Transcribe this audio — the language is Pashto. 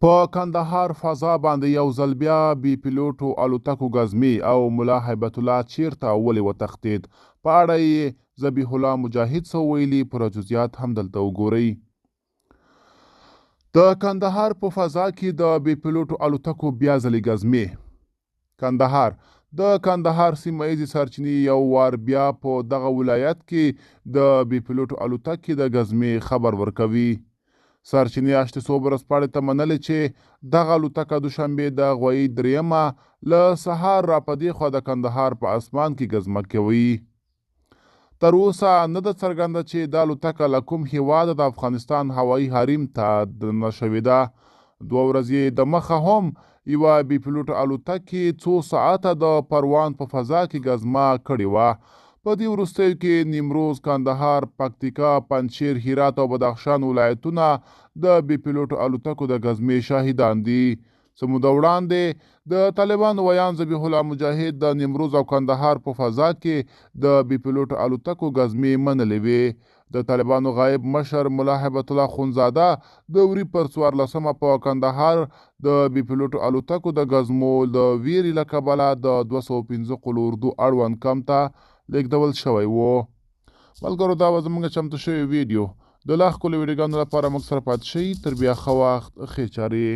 په کندهار فضا باندې یو ځل بیا بي پیلوټو الوتکو غزمي او ملا هیبت الله چیرته ولې وتښتېد په اړه یې ذبیح الله مجاهد څه ویلي پوره جزئیات هم دلته وګورئ. د کندهار په فضا کې د بي پیلوټو الوتکو بیا ځلې غزمي. کندهار د کندهار سیمه ییزې سرچینې یو وار بیا په دغه ولایت کې د بي پیلوټو الوتکې د غزمي خبر ورکوي. سرچینې اشتې څو ورځپاڼې ته منلې چې دغه الوتکه دوشنبې د غویي دریمه له سهار را په دې خوا د کندهار په اسمان کې ګزمه کوي. تر اوسه نه ده څرګنده چې دا الوتکه له کوم هیواده د افغانستان هوایي حریم ته دننه شوې ده. 2 ورځې د مخه هم یوه بي پیلوټو الوتکې څو ساعته د پروان په فضا کې ګزمه کړې وه. په دې وروستیو کې نیمروز، کندهار، پکتیکا، پنجشير، هرات او بدخشان ولایتونه د بي پیلوټو الوتکو د غزمې شاهدان دي. څه موده وړاندې د طالبانو ویان ذبیح الله مجاهد د نیمروز او کندهار په فضا کې د بي پیلوټو الوتکو غزمې منلې وې. د طالبانو غایب مشر ملا هیبت الله خونزاده د وري پر 14مه په کندهار د بي پیلوټو الوتکو د غزمو د ویرې له کبله د 215 قلو اردو اړوند کم ته لیږدول شوی و. ملګرو دا به زموږ چمتو شوی ویډیو. د لا ښکلو ویډیوګانو لپاره موږ سره پاتې شئ. تر بیا ښه وخت، ښې چارې.